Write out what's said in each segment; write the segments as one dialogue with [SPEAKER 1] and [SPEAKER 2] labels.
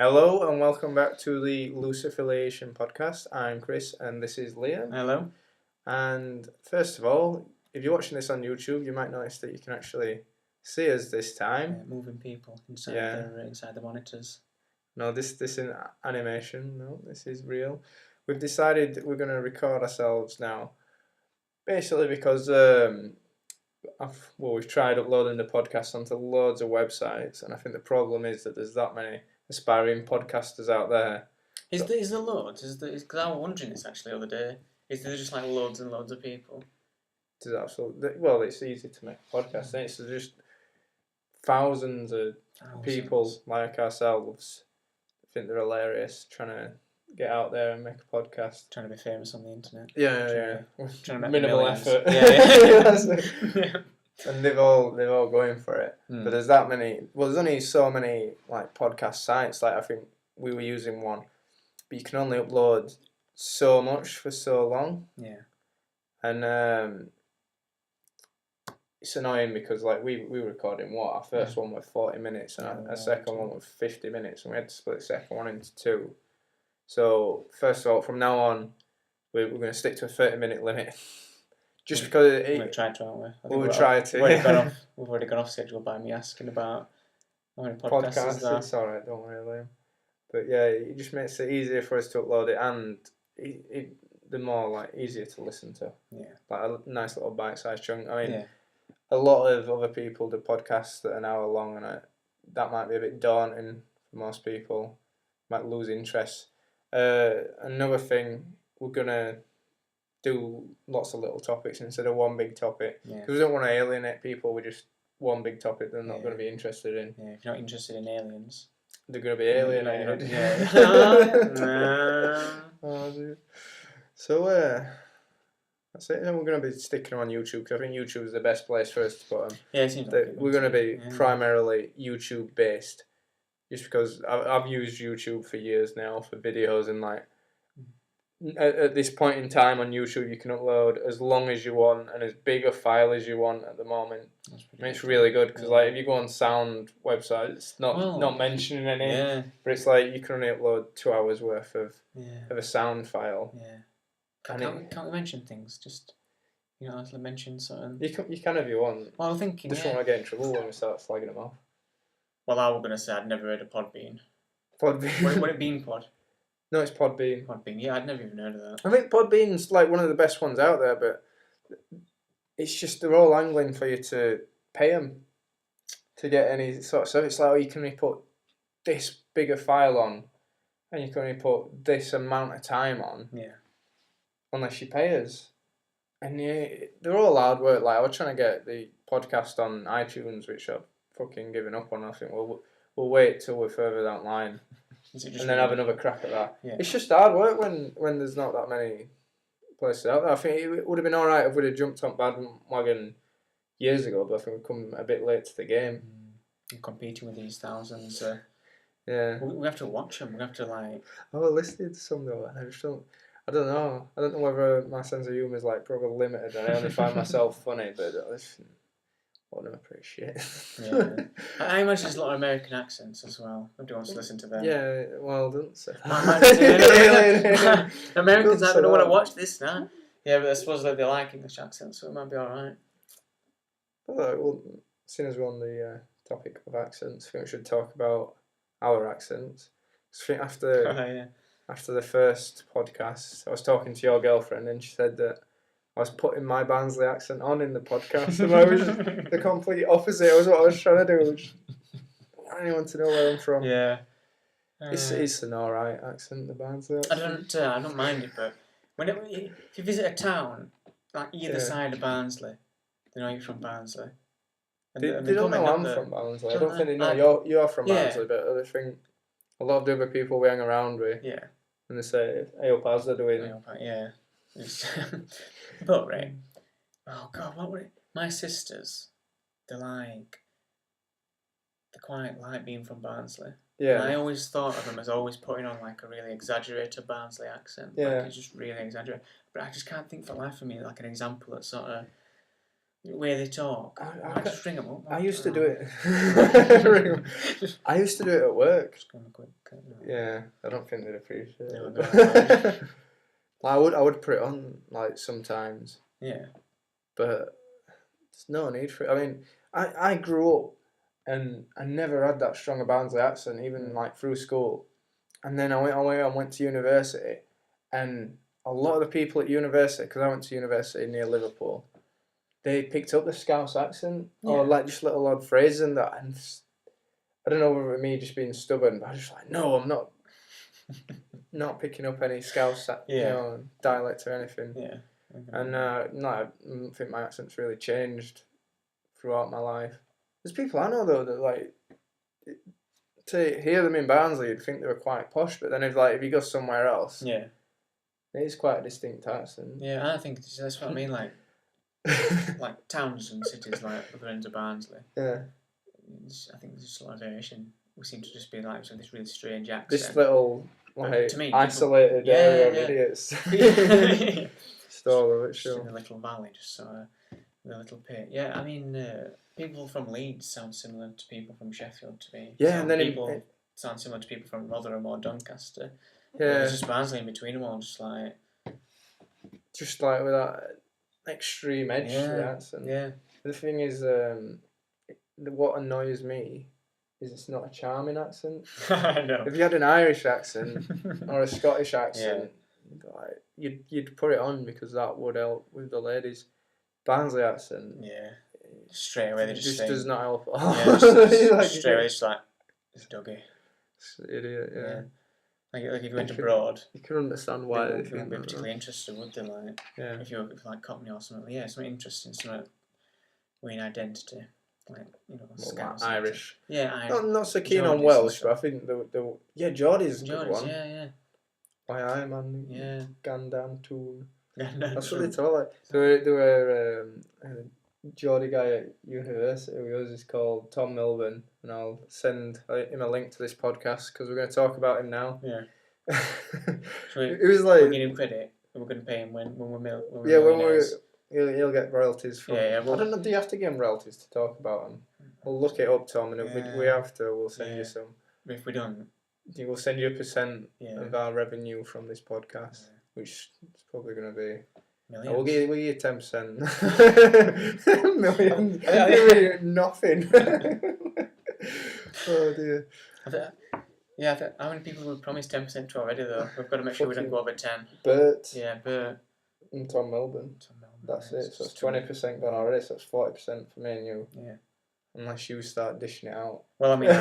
[SPEAKER 1] Hello and welcome back to the Loose Affiliation podcast. I'm Chris and this is Liam.
[SPEAKER 2] Hello.
[SPEAKER 1] And first of all, if you're watching this on YouTube, you might notice that you can actually see us this time.
[SPEAKER 2] Moving people inside the monitors.
[SPEAKER 1] No, this isn't animation. No, this is real. We've decided that we're going to record ourselves now, basically because we've tried uploading the podcast onto loads of websites, and I think the problem is that there's that many aspiring podcasters out there.
[SPEAKER 2] Is there loads? Because I was wondering this actually the other day. Is there just like loads and loads of people?
[SPEAKER 1] It's absolutely it's easy to make a podcast. It's just thousands of people like ourselves think they're hilarious, trying to get out there and make a podcast,
[SPEAKER 2] trying to be famous on the internet.
[SPEAKER 1] Trying to make minimal effort.
[SPEAKER 2] Yeah.
[SPEAKER 1] And they've all going for it. But there's that many. Well, there's only so many like podcast sites. Like I think we were using one, but you can only upload so much for so long.
[SPEAKER 2] Yeah.
[SPEAKER 1] And it's annoying because like we were recording our first one was 40 minutes and our second one was 50 minutes, and we had to split the second one into two. So first of all, from now on, we're going to stick to a 30-minute limit. Just because
[SPEAKER 2] we're going to try to, aren't we?
[SPEAKER 1] We'll try to.
[SPEAKER 2] We've already gone off schedule by me asking about how many podcasts is that.
[SPEAKER 1] It's alright, don't worry, Liam. But yeah, it just makes it easier for us to upload it, and the more like easier to listen to. Yeah. Like a nice little bite-sized chunk. I mean,
[SPEAKER 2] yeah.
[SPEAKER 1] A lot of other people do podcasts that are an hour long, and that might be a bit daunting for most people. Might lose interest. Another thing, we're gonna do lots of little topics instead of one big topic, because we don't want to alienate people with just one big topic they're not going to be interested in.
[SPEAKER 2] Yeah, if you're not interested in aliens,
[SPEAKER 1] they're going to be alienated.
[SPEAKER 2] Yeah.
[SPEAKER 1] Oh, dude. So that's it. And we're going to be sticking on YouTube, because I think YouTube is the best place for us to put them.
[SPEAKER 2] Yeah, it seems like
[SPEAKER 1] we're going to be primarily YouTube based, just because I've used YouTube for years now for videos, and like at this point in time on YouTube, you can upload as long as you want and as big a file as you want at the moment. I mean, it's really good because like if you go on sound websites, not mentioning any, but it's like you can only upload 2 hours worth of a sound file.
[SPEAKER 2] Yeah. Can't we mention things? Just actually mention something.
[SPEAKER 1] You can if you want.
[SPEAKER 2] Well, I'm thinking.
[SPEAKER 1] Just want to get in trouble when we start slagging them off.
[SPEAKER 2] Well, I was gonna say I'd never heard of Podbean.
[SPEAKER 1] Podbean.
[SPEAKER 2] Would it Bean Pod?
[SPEAKER 1] No, it's Podbean.
[SPEAKER 2] Podbean, yeah, I'd never even heard of that.
[SPEAKER 1] I think Podbean's like one of the best ones out there, but it's just they're all angling for you to pay them to get any sort of service. It's like, you can only put this bigger file on, and you can only put this amount of time on.
[SPEAKER 2] Yeah.
[SPEAKER 1] Unless you pay us. And they're all hard work. Like, I was trying to get the podcast on iTunes, which I've fucking given up on. I think we'll wait till we're further down the line. And then have another crack at that. Yeah. It's just hard work when there's not that many places out there. I think it would have been alright if we'd have jumped on bandwagon years ago, but I think we've come a bit late to the game.
[SPEAKER 2] Competing with these thousands.
[SPEAKER 1] Yeah.
[SPEAKER 2] We have to watch them. We have to like.
[SPEAKER 1] I listened to some though, and I don't know. I don't know whether my sense of humour is like probably limited, and I only find myself funny, but what an appreciate.
[SPEAKER 2] Yeah. I imagine there's a lot of American accents as well. Nobody wants to listen to them.
[SPEAKER 1] Yeah, well, don't say
[SPEAKER 2] that. Americans, I don't want to watch this now. Yeah, but I suppose they like English accents, so it might be alright.
[SPEAKER 1] Well, seeing as we're on the topic of accents, I think we should talk about our accents. I think after the first podcast, I was talking to your girlfriend, and she said that I was putting my Barnsley accent on in the podcast, and I was the complete opposite. It was what I was trying to do. I don't want to know where I'm from.
[SPEAKER 2] Yeah,
[SPEAKER 1] it's an alright accent, the Barnsley accent.
[SPEAKER 2] I don't mind it, but if you visit a town like either side of Barnsley, they know you're from Barnsley.
[SPEAKER 1] They don't know I'm from Barnsley. I don't think they know you're from Barnsley, but I think a lot of the other people we hang around with, and they say, "Hey, up, how's they doing?"
[SPEAKER 2] Yeah. But right, oh god, what were it? My sisters, they quite like being from Barnsley. Yeah. And I always thought of them as always putting on like a really exaggerated Barnsley accent. Yeah. Like it's just really exaggerated. But I just can't think for life of me like an example that sort of The way they talk. I just ring them up.
[SPEAKER 1] I used to do it. I used to do it at work.
[SPEAKER 2] Just give them a quick.
[SPEAKER 1] Yeah, I don't think they'd appreciate
[SPEAKER 2] No,
[SPEAKER 1] it. I would put it on like sometimes.
[SPEAKER 2] Yeah.
[SPEAKER 1] But there's no need for it. I mean, I grew up and I never had that strong a Barnsley accent, even like through school. And then I went to university, and a lot of the people at university, because I went to university near Liverpool, they picked up the Scouse accent or like just little odd phrases and that. And I don't know whether it me just being stubborn, but I was just like, no, I'm not picking up any Scouse dialect or anything.
[SPEAKER 2] Yeah.
[SPEAKER 1] And no, I don't think my accent's really changed throughout my life. There's people I know though that like to hear them in Barnsley, you'd think they were quite posh, but then if you go somewhere else,
[SPEAKER 2] yeah,
[SPEAKER 1] it is quite a distinct accent.
[SPEAKER 2] Yeah, I think that's what I mean. Like towns and cities like other ends of Barnsley.
[SPEAKER 1] Yeah.
[SPEAKER 2] I think there's just a lot of variation. We seem to just be like this really strange accent.
[SPEAKER 1] This little
[SPEAKER 2] to me,
[SPEAKER 1] isolated area of idiots. Just all of it, sure.
[SPEAKER 2] Just in a little valley, just sort of with a little pit. Yeah, I mean, people from Leeds sound similar to people from Sheffield to me.
[SPEAKER 1] Yeah, and then
[SPEAKER 2] people sound similar to people from Rotherham or Doncaster.
[SPEAKER 1] Yeah,
[SPEAKER 2] there's just Barnsley in between them all, just like
[SPEAKER 1] with that extreme edge to the accent.
[SPEAKER 2] Yeah.
[SPEAKER 1] The thing is, what annoys me is it's not a charming accent.
[SPEAKER 2] I know.
[SPEAKER 1] If you had an Irish accent or a Scottish accent, you'd put it on because that would help with the ladies. Barnsley accent.
[SPEAKER 2] Yeah. Straight away they just
[SPEAKER 1] does not help at
[SPEAKER 2] all.
[SPEAKER 1] Yeah,
[SPEAKER 2] straight away it's like it's Dougie.
[SPEAKER 1] It's an idiot. Yeah.
[SPEAKER 2] Like if you went abroad,
[SPEAKER 1] you can understand why they
[SPEAKER 2] wouldn't be particularly interested, would they? Like, if you're like Cockney or something, something interesting, something with an identity, like Scouse,
[SPEAKER 1] Irish.
[SPEAKER 2] Yeah, Irish.
[SPEAKER 1] Not so keen on Welsh, but I think Geordie's a good one.
[SPEAKER 2] Yeah.
[SPEAKER 1] Why I man?
[SPEAKER 2] Yeah.
[SPEAKER 1] Gandam tune.
[SPEAKER 2] That's
[SPEAKER 1] what they told like. There were a Geordie guy at university who is called Tom Milburn, and I'll send him a link to this podcast because we're going to talk about him now.
[SPEAKER 2] Yeah.
[SPEAKER 1] It was like
[SPEAKER 2] we're giving him credit. We're going to pay him when we're
[SPEAKER 1] he'll get royalties from.
[SPEAKER 2] I
[SPEAKER 1] don't know. Do you have to give him royalties to talk about him? We'll look it up, Tom, and if we have to, we'll send you some.
[SPEAKER 2] If we don't,
[SPEAKER 1] we'll send you a percent of our revenue from this podcast, which is probably going to be.
[SPEAKER 2] Millions.
[SPEAKER 1] We'll give you 10%. Million. Nothing. Oh dear.
[SPEAKER 2] How many people have we promised 10% to already though? We've got to make sure we don't go over 10.
[SPEAKER 1] Bert.
[SPEAKER 2] Yeah, Bert.
[SPEAKER 1] And Tom Melbourne. That's it. So it's 20% gone already. So it's 40% for me and you.
[SPEAKER 2] Yeah.
[SPEAKER 1] Unless you start dishing it out.
[SPEAKER 2] Well, I mean, I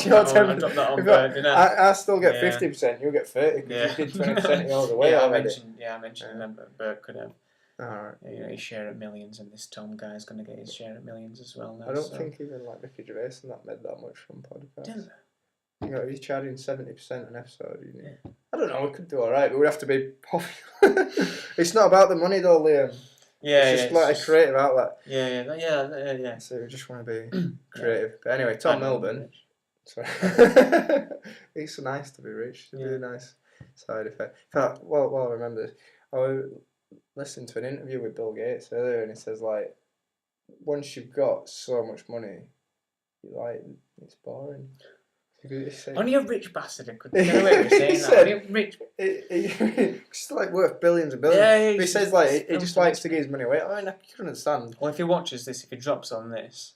[SPEAKER 2] dropped that on Bert, didn't I?
[SPEAKER 1] I still get 50%. You get 30 because you did 20% the other way already.
[SPEAKER 2] I mentioned that Bert could have.
[SPEAKER 1] Alright.
[SPEAKER 2] His share at millions, and this Tom guy's going to get his share at millions as well now.
[SPEAKER 1] I don't think even Ricky Gervais and that made that much from podcasts. He's charging 70% an episode. I don't know. We could do alright, but we'd have to be popular. It's not about the money though, Liam. It's just like a creative outlet.
[SPEAKER 2] Yeah.
[SPEAKER 1] So we just want to be creative. But anyway, Tom Melbourne. Sorry. It's so nice to be rich. It's a really nice side effect. In fact, while I remember this, I listened to an interview with Bill Gates earlier, and he says like, once you've got so much money, it's boring.
[SPEAKER 2] Only a rich bastard could get away with saying that. Only a rich.
[SPEAKER 1] It's like worth billions and billions.
[SPEAKER 2] Yeah,
[SPEAKER 1] but he says like he just likes to give his money away. I mean, I can understand.
[SPEAKER 2] Well, if he watches this, if he drops on this,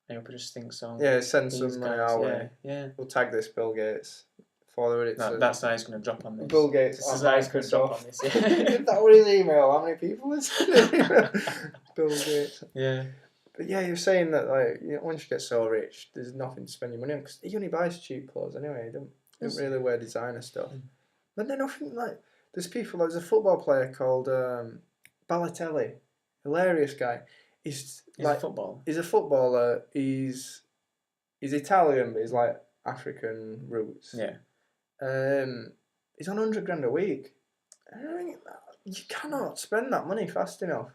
[SPEAKER 2] I hope he just thinks on.
[SPEAKER 1] Yeah, send some money our way.
[SPEAKER 2] Yeah.
[SPEAKER 1] We'll tag this Bill Gates. Follow it.
[SPEAKER 2] That's how he's going to drop on this.
[SPEAKER 1] Bill Gates.
[SPEAKER 2] This is how he's going to drop on this.
[SPEAKER 1] If that were his email, how many people is Bill Gates?
[SPEAKER 2] Yeah.
[SPEAKER 1] But yeah, you're saying that once you get so rich, there's nothing to spend your money on because he only buys cheap clothes anyway. He don't really wear designer stuff. But then I think there's people. There's a football player called Balotelli, hilarious guy. He's
[SPEAKER 2] a footballer.
[SPEAKER 1] He's a footballer. He's Italian, but he's like African roots.
[SPEAKER 2] Yeah.
[SPEAKER 1] He's on $100,000 a week. You cannot spend that money fast enough.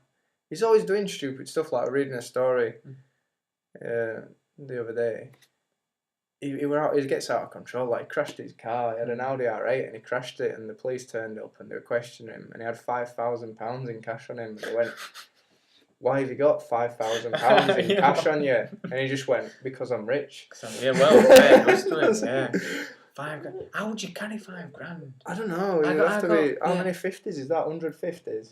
[SPEAKER 1] He's always doing stupid stuff like reading a story the other day. He gets out of control. Like he crashed his car. He had an Audi R8 and he crashed it, and the police turned up and they were questioning him. And he had £5,000 in cash on him. They went, why have you got £5,000 in cash on you? And he just went, because I'm rich.
[SPEAKER 2] Yeah, well, yeah, used to it, yeah. £5,000. How would you carry £5,000?
[SPEAKER 1] I don't know. How many 50s is that? 100 50s?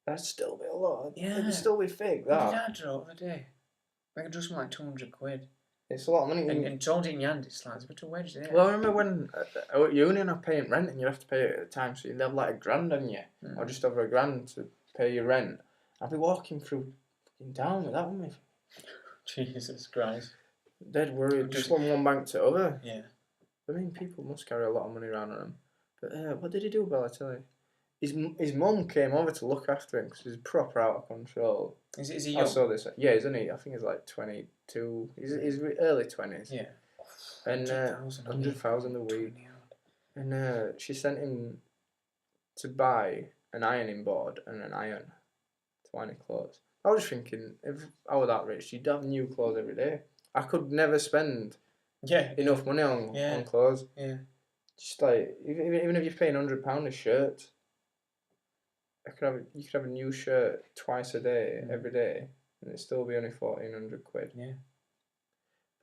[SPEAKER 1] That'd still be a lot.
[SPEAKER 2] Yeah.
[SPEAKER 1] It'd still be fake,
[SPEAKER 2] What
[SPEAKER 1] that.
[SPEAKER 2] did I draw the other day? I could draw something like 200 quid.
[SPEAKER 1] It's a lot of money.
[SPEAKER 2] And told it in your hand, it's like, it's a bit of wedge there.
[SPEAKER 1] Well, I remember when at uni and I paying rent and you have to pay it at the time, so you'd have like £1,000 on you, or just over £1,000 to pay your rent. I'd be walking through fucking town with that, wouldn't I?
[SPEAKER 2] Jesus Christ.
[SPEAKER 1] Dead worried, just from one bank to other.
[SPEAKER 2] Yeah.
[SPEAKER 1] I mean, people must carry a lot of money around on them. But what did he do, Balotelli? His mum came over to look after him because he's proper out of control.
[SPEAKER 2] Is he young?
[SPEAKER 1] I saw this. Yeah, he's only, I think he's like 22. He's early 20s.
[SPEAKER 2] Yeah.
[SPEAKER 1] And 100,000 a week. And she sent him to buy an ironing board and an iron to iron clothes. I was thinking, if I were that rich, you'd have new clothes every day. I could never spend enough money on clothes.
[SPEAKER 2] Yeah.
[SPEAKER 1] Just like, even if you're paying £100 a shirt, you could have a new shirt twice a day, every day, and it'd still be only 1,400 quid.
[SPEAKER 2] Yeah.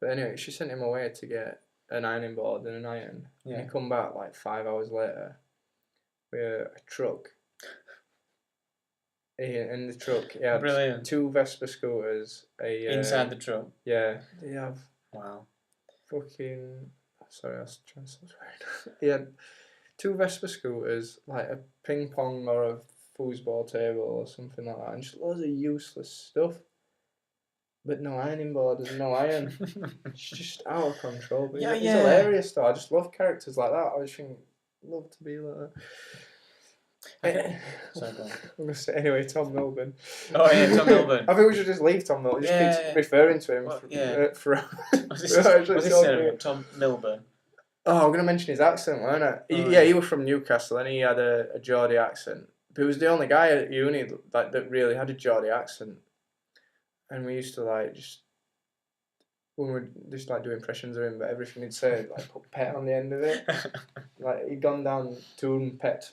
[SPEAKER 1] But anyway, she sent him away to get an ironing board and an iron.
[SPEAKER 2] Yeah.
[SPEAKER 1] And he come back like 5 hours later with a truck. In the truck, he had
[SPEAKER 2] Brilliant.
[SPEAKER 1] 2 Vespa scooters.
[SPEAKER 2] Inside the truck?
[SPEAKER 1] Yeah. They have...
[SPEAKER 2] Wow.
[SPEAKER 1] Fucking... Sorry, I was trying to stop swearing. He had 2 Vespa scooters, like a ping pong or a foosball table or something like that, and just loads of useless stuff. But no ironing board, there's no iron. It's just out of control. But he's hilarious though. I just love characters like that. I just think, love to be like that.
[SPEAKER 2] Sorry, go on.
[SPEAKER 1] I'm going to say anyway, Tom Milburn.
[SPEAKER 2] Oh yeah, Tom Milburn.
[SPEAKER 1] I think we should just leave Tom Milburn. Just keep referring to him
[SPEAKER 2] What's his name? Tom Milburn.
[SPEAKER 1] Oh, I'm going to mention his accent, weren't I? He was from Newcastle and he had a Geordie accent. But he was the only guy at uni that really had a Geordie accent. And we used to when we just do impressions of him, but everything he'd say, put pet on the end of it. He'd gone down to pet.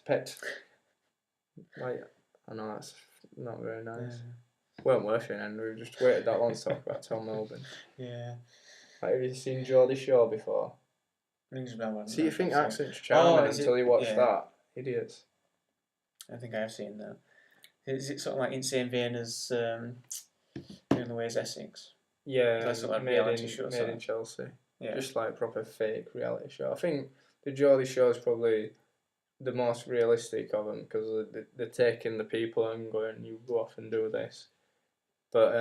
[SPEAKER 1] I know that's not very nice. Yeah. Weren't worth it, and we just waited that long to talk about Tom Milburn.
[SPEAKER 2] Yeah.
[SPEAKER 1] Have you seen Geordie Shore before?
[SPEAKER 2] Rings a bell.
[SPEAKER 1] See, you think accent's charming until you watch that. Idiots.
[SPEAKER 2] I think I have seen that. Is it sort of like in the same vein as Doing the Ways Essex?
[SPEAKER 1] Yeah,
[SPEAKER 2] like sort of reality show,
[SPEAKER 1] made in Chelsea.
[SPEAKER 2] Yeah.
[SPEAKER 1] Just like proper fake reality show. I think the Geordie Show is probably the most realistic of them because they're taking the people and going, you go off and do this. But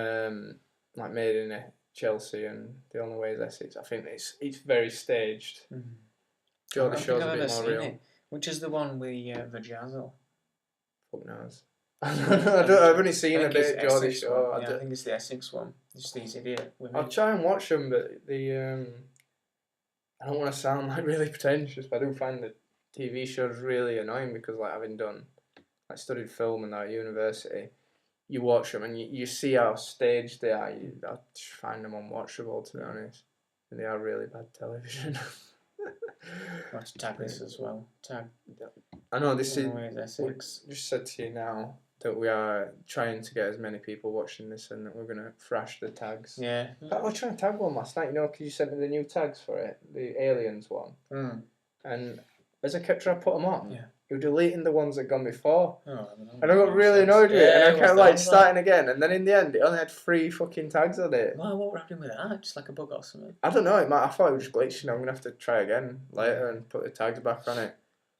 [SPEAKER 1] made in Chelsea and The Only Way is Essex, I think it's very staged.
[SPEAKER 2] Mm-hmm.
[SPEAKER 1] Geordie Show's a bit more real.
[SPEAKER 2] Which is the one with Vajazzle?
[SPEAKER 1] Fuck knows. I've only seen a bit of Geordie Show.
[SPEAKER 2] I think it's the Essex one. It's these idiot women.
[SPEAKER 1] I'll try and watch them, but I don't want to sound really pretentious, but I do find the TV shows really annoying because having done studied film and at university, you watch them and you see how staged they are. I just find them unwatchable, to be honest. And they are really bad television.
[SPEAKER 2] Watch tag this as well. Tag.
[SPEAKER 1] I know this is.
[SPEAKER 2] Essex.
[SPEAKER 1] Just said to you now that we are trying to get as many people watching this, and that we're gonna thrash the tags.
[SPEAKER 2] Yeah.
[SPEAKER 1] I was trying to tag one last night, because you sent me the new tags for it, the aliens one.
[SPEAKER 2] Mm.
[SPEAKER 1] And as I kept trying to put them on, you were deleting the ones that gone before.
[SPEAKER 2] Oh, I don't know.
[SPEAKER 1] And I got really annoyed with it, and I kept starting again, and then in the end, it only had 3 fucking tags on it.
[SPEAKER 2] Well, what were happening with that? Just like a bug or something?
[SPEAKER 1] I don't know. I thought it was glitching. I'm gonna have to try again later and put the tags back on it.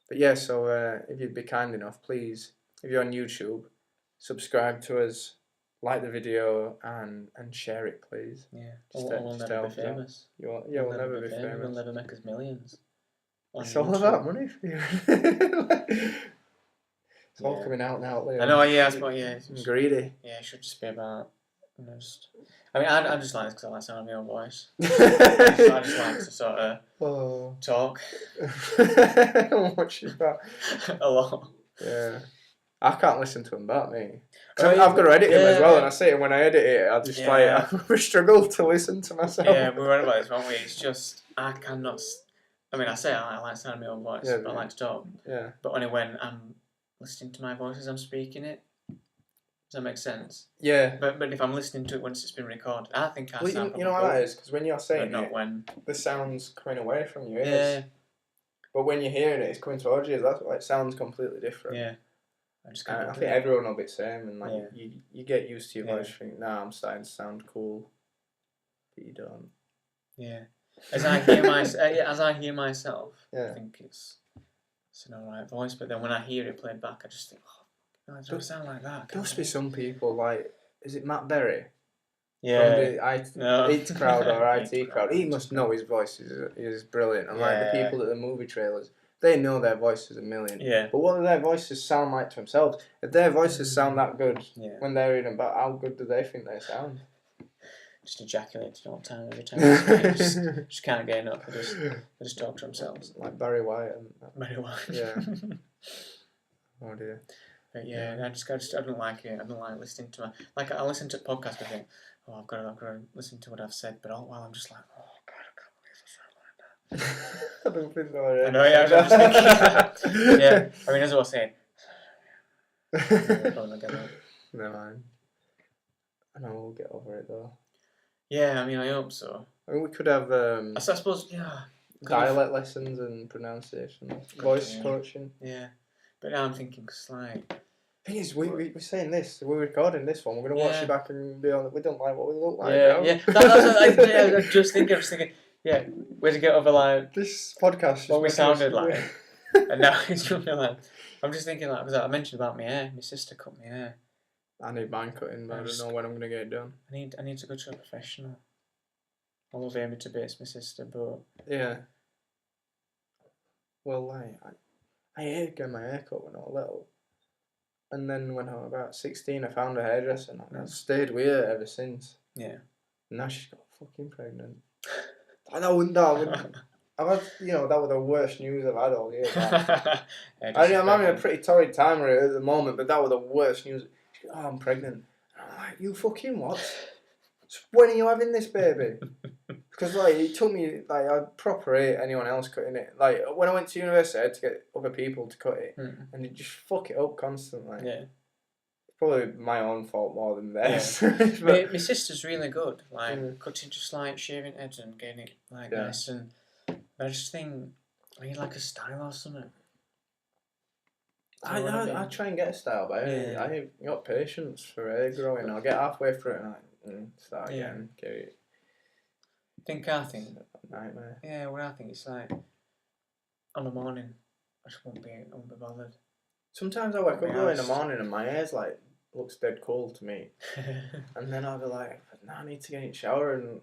[SPEAKER 1] But yeah, so if you'd be kind enough, please, if you're on YouTube, subscribe to us, like the video, and share it, please.
[SPEAKER 2] Yeah. We'll never be famous.
[SPEAKER 1] We'll never be famous.
[SPEAKER 2] We'll never make us millions.
[SPEAKER 1] It's all about money for you. It's all coming out now, Leo.
[SPEAKER 2] I know, I'm
[SPEAKER 1] greedy.
[SPEAKER 2] Yeah, it should just be about... I just like this because I like sounding my own voice. I just like to sort of talk.
[SPEAKER 1] Watch you back.
[SPEAKER 2] A lot.
[SPEAKER 1] Yeah. I can't listen to them back, me. I've got to edit him as well, and I say it when I edit it, I just I struggle to listen to myself.
[SPEAKER 2] Yeah, we were on about this, weren't we? It's just, I cannot... I say I like sounding my own voice, but I like to talk.
[SPEAKER 1] Yeah.
[SPEAKER 2] But only when I'm listening to my voice as I'm speaking it. Does that make sense?
[SPEAKER 1] Yeah.
[SPEAKER 2] But if I'm listening to it once it's been recorded, I think I sound
[SPEAKER 1] you know what that is? Because when you're saying
[SPEAKER 2] not when
[SPEAKER 1] the sound's coming away from your ears.
[SPEAKER 2] Yeah.
[SPEAKER 1] But when you're hearing it, it's coming towards you. That's why it sounds completely different.
[SPEAKER 2] Yeah.
[SPEAKER 1] I think everyone will be the same, and like you get used to your voice. You think, nah, I'm starting to sound cool, but you don't.
[SPEAKER 2] Yeah. As I hear myself, I think it's an alright voice. But then when I hear it played back, I just think, oh, it doesn't sound like that.
[SPEAKER 1] There must be some people like, is it Matt Berry?
[SPEAKER 2] Yeah.
[SPEAKER 1] From the IT Crowd or IT Crowd. He must know his voice is brilliant. And like the people at the movie trailers, they know their voice is a million.
[SPEAKER 2] Yeah.
[SPEAKER 1] But what do their voices sound like to themselves? If their voices sound that good when they're reading about, how good do they think they sound?
[SPEAKER 2] Just ejaculate all the time every time. just can't get enough. They just talk to themselves.
[SPEAKER 1] Like Barry White and
[SPEAKER 2] Barry White.
[SPEAKER 1] Yeah. Oh dear.
[SPEAKER 2] But I don't like it. I don't like listening to I listen to podcasts and think, oh, I've got to listen to what I've said, but all while I'm just like, oh God, I can't believe I sound like that.
[SPEAKER 1] I don't think so. Already.
[SPEAKER 2] I know, yeah, I'm just thinking that. Yeah, I mean, as I was saying.
[SPEAKER 1] Never mind. I know we'll get over it though.
[SPEAKER 2] Yeah, I mean, I hope so.
[SPEAKER 1] I mean, we could have
[SPEAKER 2] I suppose,
[SPEAKER 1] dialect lessons and pronunciation, voice coaching.
[SPEAKER 2] Yeah, but now I'm thinking, cause like.
[SPEAKER 1] Thing is, we're saying this. We're recording this one. We're gonna watch it back and be on. We don't like what we look like.
[SPEAKER 2] Yeah. That's what I was just thinking. Yeah, where to get over like
[SPEAKER 1] this podcast.
[SPEAKER 2] What we sounded like, and now it's really like. I'm just thinking like, because I mentioned about my hair. My sister cut my hair.
[SPEAKER 1] I need mine cutting, but I don't know when I'm gonna get it done.
[SPEAKER 2] I need to go to a professional. I love Amy to bits, my sister, but
[SPEAKER 1] yeah. Well, I hated getting my hair cut when I was little, and then when I was about 16, I found a hairdresser, and I stayed with her ever since.
[SPEAKER 2] Yeah.
[SPEAKER 1] And now she's got fucking pregnant. I wouldn't. I've had, that was the worst news I've had all year. I'm having a pretty torrid time with it at the moment, but that was the worst news. She goes, oh, I'm pregnant. And I'm like, you fucking what? When are you having this baby? Because it took me, I'd proper hate anyone else cutting it. Like, when I went to university, I had to get other people to cut it, and it just fuck it up constantly.
[SPEAKER 2] Yeah.
[SPEAKER 1] Probably my own fault more than theirs.
[SPEAKER 2] Yeah. My sister's really good, cutting, just shaving heads and getting it nice, and I just think I need a style or something.
[SPEAKER 1] I try and get a style, but I ain't got patience for hair growing. I'll get halfway through it and start again. Get it.
[SPEAKER 2] I think
[SPEAKER 1] nightmare.
[SPEAKER 2] Yeah, well, I think it's like on the morning, I just won't be bothered.
[SPEAKER 1] Sometimes I wake up in the morning and my hair's looks dead cold to me, and then I'll be like, I need to get in the shower and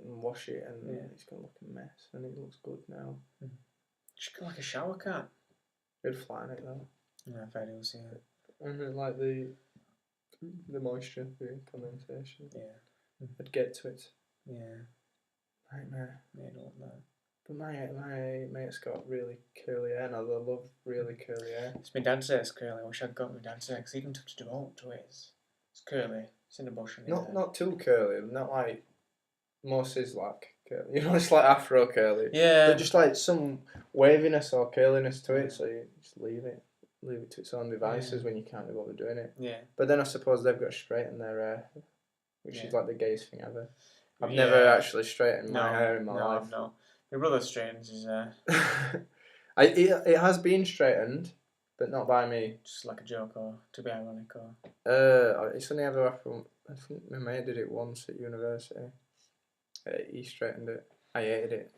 [SPEAKER 1] wash it, and it's gonna look a mess, and it looks good now.
[SPEAKER 2] Just like a shower cap.
[SPEAKER 1] Good flat in it though.
[SPEAKER 2] Yeah, I've heard it was
[SPEAKER 1] And then the moisture, the condensation.
[SPEAKER 2] Yeah.
[SPEAKER 1] I'd get to it.
[SPEAKER 2] Yeah.
[SPEAKER 1] Nightmare.
[SPEAKER 2] Yeah, I don't know.
[SPEAKER 1] But my mate's got really curly hair, and I love really curly hair.
[SPEAKER 2] It's my dad's hair, it's curly. I wish I'd got my dad's hair, because even touched it all to it. It's curly. It's in the bush.
[SPEAKER 1] Not too curly, not like most is curly. It's like afro curly.
[SPEAKER 2] Yeah.
[SPEAKER 1] But just some waviness or curliness to it, so you just leave it to its own devices when you can't be bothered doing it.
[SPEAKER 2] Yeah.
[SPEAKER 1] But then I suppose they've got to straighten their hair, which is the gayest thing ever. I've never actually straightened my hair in my life.
[SPEAKER 2] No. My brother straightens his hair.
[SPEAKER 1] It has been straightened, but not by me.
[SPEAKER 2] Just like a joke, or to be ironic, or.
[SPEAKER 1] It's only ever happened. I think my mate did it once at university. He straightened it. I hated it.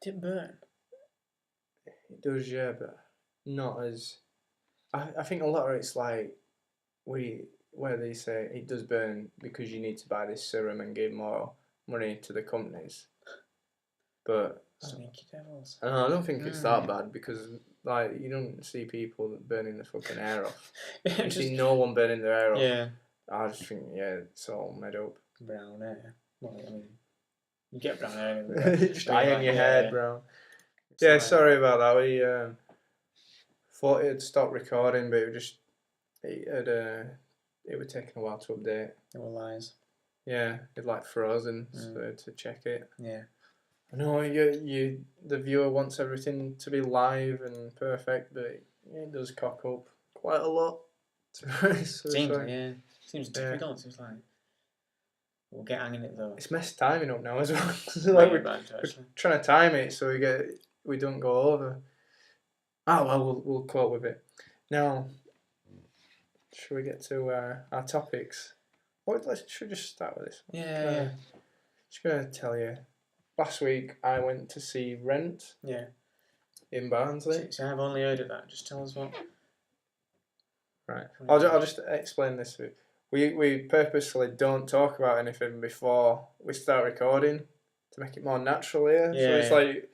[SPEAKER 2] Did it burn?
[SPEAKER 1] It does, yeah, but not as. I think a lot of it's where they say it does burn because you need to buy this serum and give more money to the companies. But
[SPEAKER 2] sneaky devils.
[SPEAKER 1] I don't think it's that bad, because you don't see people burning the fucking hair off. You see no one burning their hair off.
[SPEAKER 2] Yeah.
[SPEAKER 1] I just think it's all made up.
[SPEAKER 2] Brown hair. Well, I mean, you get brown hair anyway.
[SPEAKER 1] Just iron your hair brown. Yeah, sorry about that. We thought it'd stop recording, but it would take a while to update.
[SPEAKER 2] It were lies.
[SPEAKER 1] Yeah, it frozen to check it.
[SPEAKER 2] Yeah.
[SPEAKER 1] I know the viewer wants everything to be live and perfect, but it does cock up quite a lot.
[SPEAKER 2] Seems difficult. Seems like we'll get hanging it though.
[SPEAKER 1] It's messed timing up now as well.
[SPEAKER 2] Like
[SPEAKER 1] we're trying to time it so we don't go over. Oh well, we'll cope with it. Now, should we get to our topics? Should we just start with this one?
[SPEAKER 2] Yeah.
[SPEAKER 1] Just gonna tell you. Last week I went to see Rent.
[SPEAKER 2] Yeah.
[SPEAKER 1] In Barnsley.
[SPEAKER 2] See, I've only heard of that. Just tell us what.
[SPEAKER 1] Right. I'll just explain this. We purposely don't talk about anything before we start recording to make it more natural here.
[SPEAKER 2] Yeah,
[SPEAKER 1] so it's like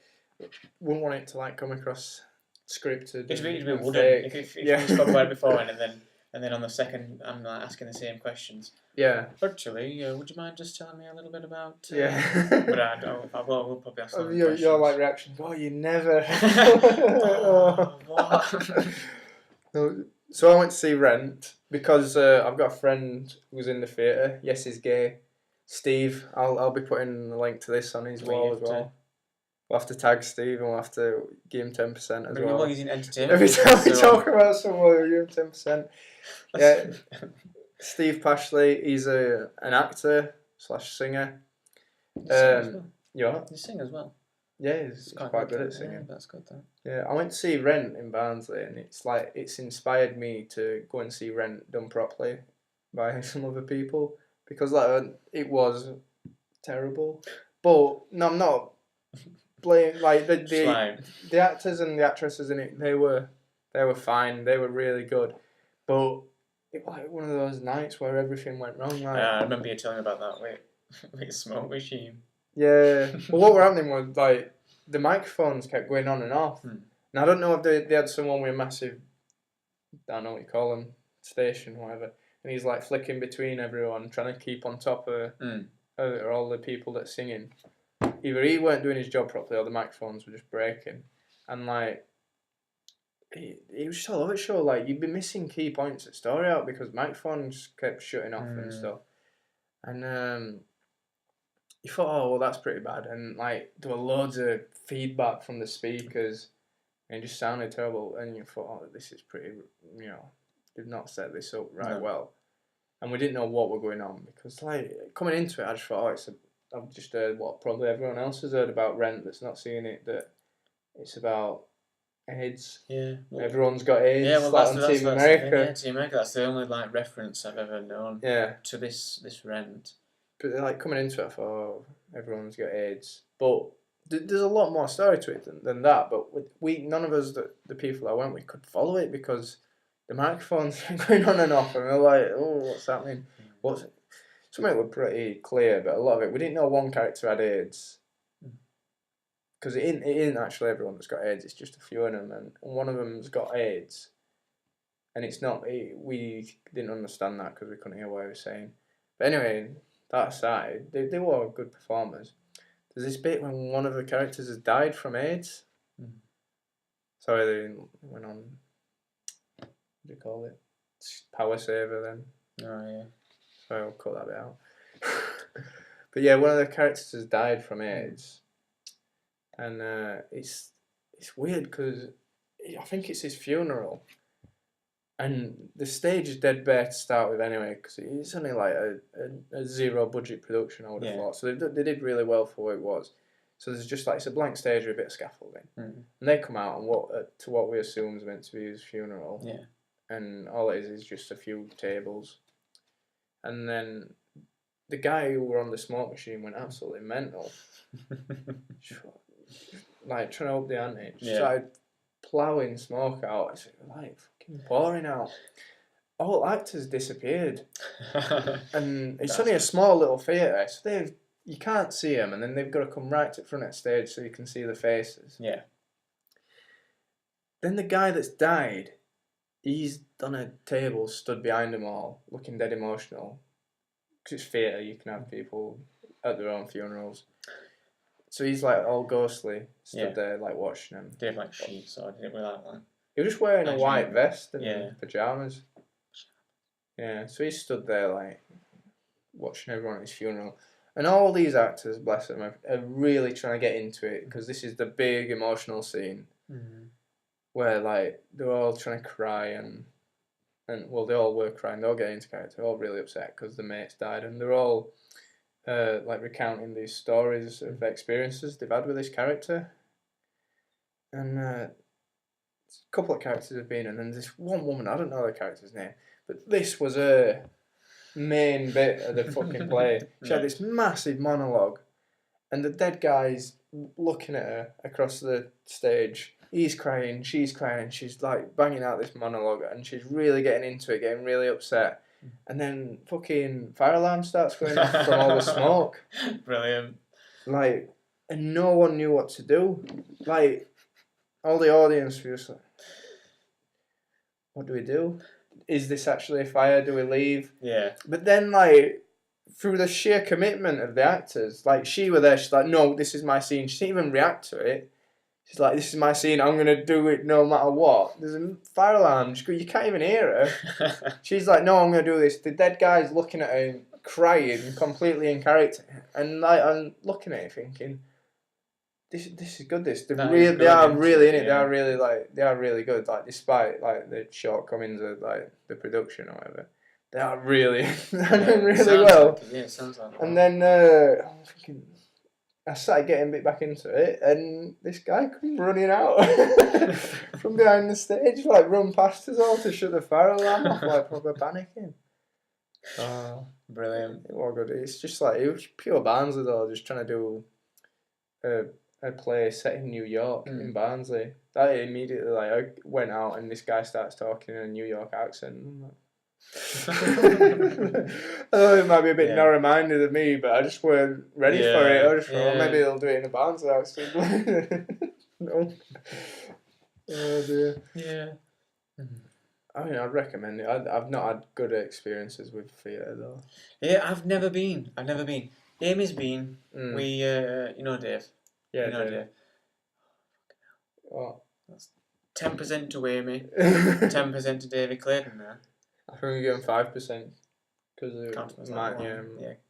[SPEAKER 1] wouldn't want it to like come across scripted.
[SPEAKER 2] It'd be wooden if you spoke about it before and then on the second I'm like asking the same questions.
[SPEAKER 1] Yeah.
[SPEAKER 2] Actually, would you mind just telling me a little bit about?
[SPEAKER 1] Yeah.
[SPEAKER 2] But I will probably ask some
[SPEAKER 1] your like reaction. Oh, you never. No, so I went to see Rent because I've got a friend who's in the theatre. Yes, he's gay. Steve, I'll be putting a link to this on his wall as well. We'll have to tag Steve and we'll have to give him 10% as well.
[SPEAKER 2] Well, he's in entertainment.
[SPEAKER 1] Every time we talk about someone, we'll give him 10%. Yeah, Steve Pashley, he's an actor / singer.
[SPEAKER 2] You sing as well.
[SPEAKER 1] Yeah, he's quite good at singing.
[SPEAKER 2] Yeah, that's good though.
[SPEAKER 1] Yeah, I went to see Rent in Barnsley, and it's inspired me to go and see Rent done properly by some other people because it was terrible. But no, I'm not blaming the actors and the actresses in it. They were fine. They were really good, but it was like one of those nights where everything went wrong.
[SPEAKER 2] I remember you telling me about that with smoke machine.
[SPEAKER 1] Yeah. Well, what were happening was like the microphones kept going on and off. Now I don't know if they had someone with a massive, I don't know what you call them, station or whatever, and he's like flicking between everyone, trying to keep on top of all the people that's singing. Either he weren't doing his job properly or the microphones were just breaking, and like it was just all over the show. Like you'd be missing key points of story out because microphones kept shutting off and stuff, and you thought, oh well, that's pretty bad, and like there were loads of feedback from the speakers, and it just sounded terrible, and you thought, oh, this is pretty, they've not set this up well, and we didn't know what were going on because like coming into it, I just thought, I've just heard what probably everyone else has heard about Rent that's not seeing it, that it's about AIDS.
[SPEAKER 2] Yeah,
[SPEAKER 1] everyone's got AIDS.
[SPEAKER 2] Yeah, well,
[SPEAKER 1] that's Team America.
[SPEAKER 2] Yeah, Team America. That's the only like reference I've ever known.
[SPEAKER 1] Yeah.
[SPEAKER 2] To this Rent.
[SPEAKER 1] But like coming into it, I thought, oh, everyone's got AIDS, but there's a lot more story to it than that. But none of us, the people I went with, could follow it because the microphones were going on and off, and we're like, oh, what's happening? Some of it were pretty clear, but a lot of it, we didn't know one character had AIDS. Because it isn't actually everyone that's got AIDS, it's just a few of them, and one of them's got AIDS. And it's not, we didn't understand that because we couldn't hear what he was saying. But anyway, that aside, they were all good performers. There's this bit when one of the characters has died from AIDS. Sorry, they went on, what do you call it? Power saver then.
[SPEAKER 2] Oh, yeah.
[SPEAKER 1] Sorry, I'll cut that bit out. But yeah, one of the characters has died from AIDS. And it's weird because I think it's his funeral. And the stage is dead bare to start with anyway because it's only like a zero budget production, I would have thought. So they did really well for what it was. So there's just like, it's a blank stage with a bit of scaffolding. And they come out and what we assume is meant to be his funeral.
[SPEAKER 2] Yeah. And
[SPEAKER 1] all it is just a few tables. And then the guy who were on the smoke machine went absolutely mental. Like trying to up the ante. Just started ploughing smoke out. It's like fucking pouring out. All actors disappeared. And it's only a small little theatre, so you can't see them, and then they've got to come right to the front of the stage so you can see the faces.
[SPEAKER 2] Yeah.
[SPEAKER 1] Then the guy that's died, he's done a table, stood behind them all, looking dead emotional. Because it's theatre, you can have people at their own funerals. So he's like all ghostly, stood there like watching them.
[SPEAKER 2] Did he have like sheets or did it without one?
[SPEAKER 1] He was just wearing a white vest and pyjamas. Yeah, so he stood there like watching everyone at his funeral. And all these actors, bless them, are really trying to get into it because this is the big emotional scene where like they're all trying to cry and and well, they all were crying. They all get into character. They're all really upset because the mates died, and they're all like recounting these stories of experiences they've had with this character. And a couple of characters have been, and then this one woman, I don't know the character's name, but this was her main bit of the fucking play. She had this massive monologue, and the dead guy's looking at her across the stage. He's crying, she's crying, she's like banging out this monologue, and she's really getting into it, getting really upset. And then fucking fire alarm starts going off from all the smoke.
[SPEAKER 2] Brilliant.
[SPEAKER 1] Like, and no one knew what to do. Like, all the audience were just like, what do we do? Is this actually a fire? Do we leave?
[SPEAKER 2] Yeah.
[SPEAKER 1] But then, like, through the sheer commitment of the actors, like, she were there, she's like, no, this is my scene. She didn't even react to it. She's like, this is my scene, I'm going to do it no matter what. There's a fire alarm, you can't even hear her. She's like, no, I'm going to do this. The dead guy's looking at her, crying, completely in character. And, like, I'm looking at it thinking, this is good. They are really in it.
[SPEAKER 2] Yeah.
[SPEAKER 1] They are really good. Like, despite like the shortcomings of like the production or whatever, they are really doing really well.
[SPEAKER 2] Like it sounds like
[SPEAKER 1] And then I'm thinking, I started getting a bit back into it, and this guy comes running out from behind the stage, like run past us all to shut the fire alarm off, like proper panicking. Oh,
[SPEAKER 2] brilliant.
[SPEAKER 1] It was good. It's just like, it was pure Barnsley though, just trying to do a play set in New York, in Barnsley. That immediately, like, I went out and this guy starts talking in a New York accent. I'm like, I know it might be a bit narrow-minded of me, but I just weren't ready for it. I just thought, maybe they'll do it in a Barnsley accent. No. Oh dear.
[SPEAKER 2] Yeah.
[SPEAKER 1] I mean, I'd recommend it. I've not had good experiences with theatre though.
[SPEAKER 2] Yeah, I've never been. Amy's been. We, you know Dave.
[SPEAKER 1] Yeah,
[SPEAKER 2] you know Dave.
[SPEAKER 1] Oh.
[SPEAKER 2] That's 10% to Amy, 10% to David Clayton there.
[SPEAKER 1] I think we're getting 5% because
[SPEAKER 2] of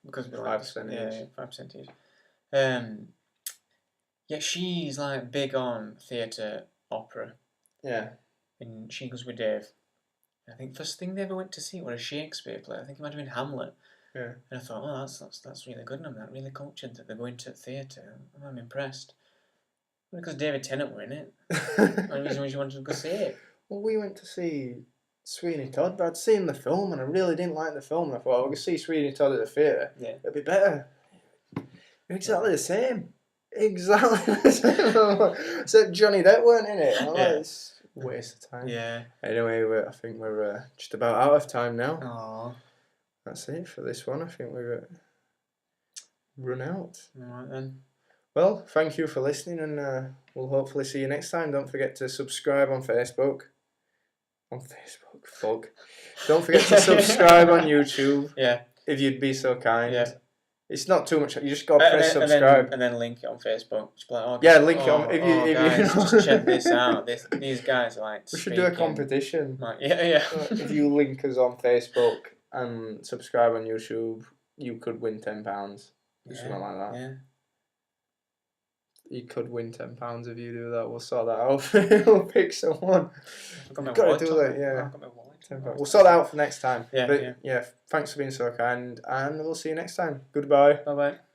[SPEAKER 2] because we
[SPEAKER 1] 5%
[SPEAKER 2] each. 5% each. Yeah, she's like big on theatre, opera.
[SPEAKER 1] Yeah.
[SPEAKER 2] And she goes with Dave. I think first thing they ever went to see was a Shakespeare play. I think it might have been Hamlet.
[SPEAKER 1] Yeah.
[SPEAKER 2] And I thought, oh, that's really good. And I'm like, really cultured that they're going to theatre. I'm impressed. Because David Tennant were in it. The reason why you wanted to go see it.
[SPEAKER 1] Well, we went to see Sweeney Todd, but I'd seen the film and I really didn't like the film. And I thought, we could see Sweeney Todd at the theatre.
[SPEAKER 2] Yeah.
[SPEAKER 1] It'd be better. Exactly the same. Exactly the same. Except Johnny Depp weren't in it. Like, it's a waste of time.
[SPEAKER 2] Yeah.
[SPEAKER 1] Anyway, I think we're just about out of time now.
[SPEAKER 2] Aww.
[SPEAKER 1] That's it for this one. I think we've run out.
[SPEAKER 2] Alright then.
[SPEAKER 1] Well, thank you for listening, and we'll hopefully see you next time. Don't forget to subscribe on Facebook. Fuck. Don't forget to subscribe on YouTube.
[SPEAKER 2] Yeah.
[SPEAKER 1] If you'd be so kind.
[SPEAKER 2] Yeah.
[SPEAKER 1] It's not too much. You just got to press subscribe.
[SPEAKER 2] And then link it on Facebook. Just be like,
[SPEAKER 1] link it on. If you
[SPEAKER 2] just check this out. These guys are like.
[SPEAKER 1] We should do a competition.
[SPEAKER 2] Like, yeah.
[SPEAKER 1] If you link us on Facebook and subscribe on YouTube, you could win £10. Something like that.
[SPEAKER 2] Yeah.
[SPEAKER 1] You could win £10 if you do that. We'll sort that out. We'll pick someone.
[SPEAKER 2] I've
[SPEAKER 1] got to do that, yeah.
[SPEAKER 2] £10.
[SPEAKER 1] We'll sort that out for next time.
[SPEAKER 2] Yeah.
[SPEAKER 1] Thanks for being so kind, and we'll see you next time. Goodbye.
[SPEAKER 2] Bye-bye.